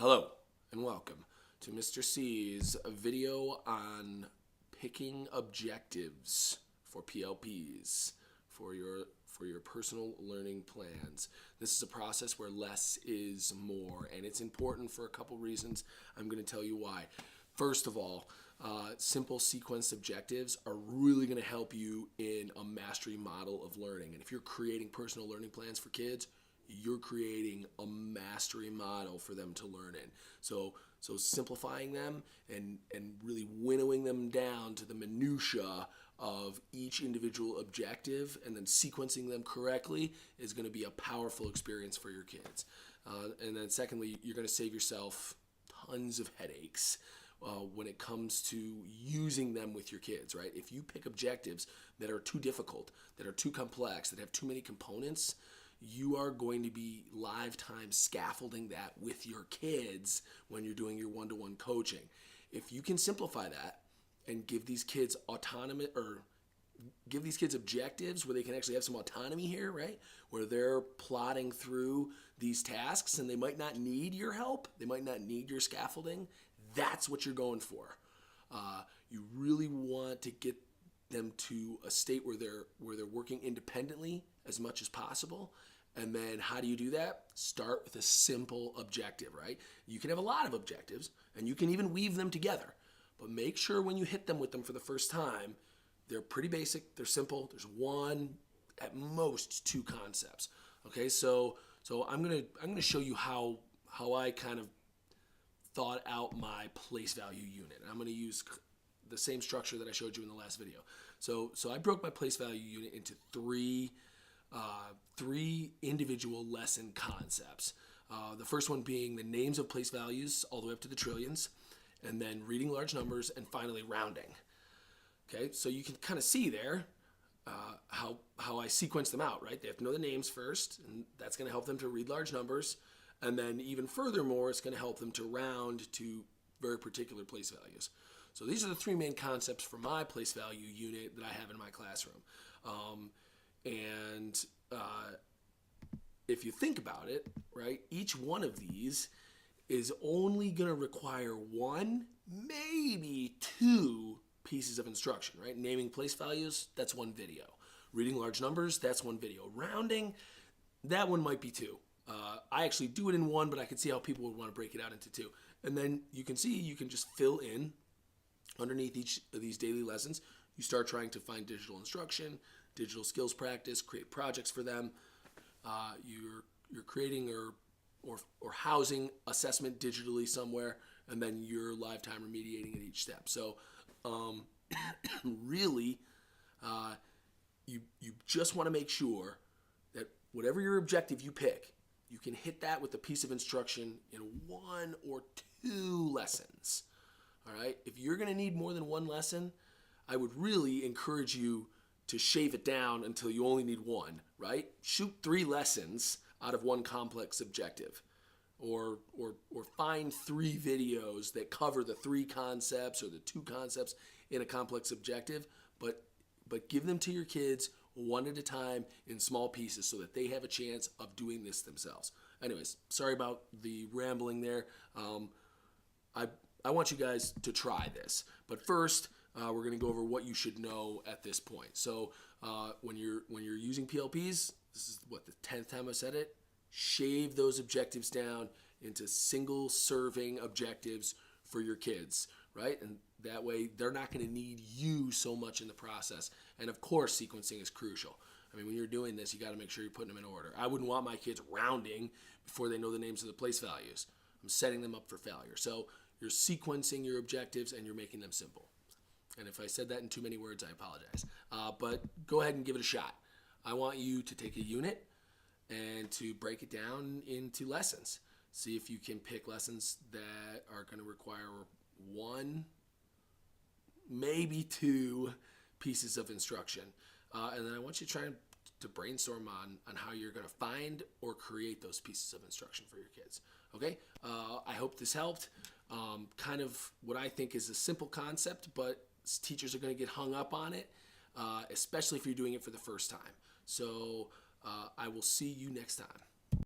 Hello and welcome to Mr. C's video on picking objectives for PLPs for your personal learning plans. This is a process where less is more, and it's important for a couple reasons. I'm going to tell you why. First of all, simple sequenced objectives are really going to help you in a mastery model of learning. And if you're creating personal learning plans for kids, you're creating a mastery model for them to learn in. So simplifying them and really winnowing them down to the minutia of each individual objective and then sequencing them correctly is going to be a powerful experience for your kids. And then secondly, you're going to save yourself tons of headaches when it comes to using them with your kids, right? If you pick objectives that are too difficult, that are too complex, that have too many components, you are going to be lifetime scaffolding that with your kids when you're doing your one-to-one coaching. If you can simplify that and give these kids autonomy, or give these kids objectives where they can actually have some autonomy here, right? Where they're plotting through these tasks and they might not need your help, they might not need your scaffolding. That's what you're going for. You really want to get them to a state where they're working independently as much as possible. And then how do you do that? Start with a simple objective, right? You can have a lot of objectives and you can even weave them together, but make sure when you hit them with them for the first time, they're pretty basic, they're simple. There's one, at most two concepts. Okay, so I'm gonna show you how I kind of thought out my place value unit. And I'm gonna use the same structure that I showed you in the last video. So I broke my place value unit into three individual lesson concepts. The first one being the names of place values all the way up to the trillions, and then reading large numbers, and finally rounding. Okay, so you can kind of see there how I sequence them out, right? They have to know the names first, and that's going to help them to read large numbers, and then even furthermore, it's going to help them to round to very particular place values. So these are the three main concepts for my place value unit that I have in my classroom. If you think about it, right, each one of these is only going to require one, maybe two pieces of instruction, right? Naming place values, that's one video. Reading large numbers, that's one video. Rounding, that one might be two. I actually do it in one, but I can see how people would want to break it out into two. And then you can see you can just fill in underneath each of these daily lessons. You start trying to find digital instruction, digital skills practice, create projects for them. You're creating or housing assessment digitally somewhere, and then you're lifetime remediating at each step. So really, you just want to make sure that whatever your objective you pick, you can hit that with a piece of instruction in one or two lessons. All right. If you're going to need more than one lesson, I would really encourage you to shave it down until you only need one, right? Shoot 3 lessons out of one complex objective, or find 3 videos that cover the 3 concepts or the 2 concepts in a complex objective, but give them to your kids one at a time in small pieces so that they have a chance of doing this themselves. Anyways, sorry about the rambling there. I want you guys to try this, but first, we're going to go over what you should know at this point. So when you're using PLPs, this is what, the 10th time I've said it, shave those objectives down into single serving objectives for your kids, right? And that way they're not going to need you so much in the process. And of course, sequencing is crucial. I mean, when you're doing this, you got to make sure you're putting them in order. I wouldn't want my kids rounding before they know the names of the place values. I'm setting them up for failure. So you're sequencing your objectives and you're making them simple. And if I said that in too many words, I apologize. But go ahead and give it a shot. I want you to take a unit and to break it down into lessons. See if you can pick lessons that are going to require 1, maybe 2 pieces of instruction. And then I want you to try to brainstorm on how you're going to find or create those pieces of instruction for your kids. Okay? I hope this helped. Kind of what I think is a simple concept, but teachers are going to get hung up on it, especially if you're doing it for the first time. So I will see you next time.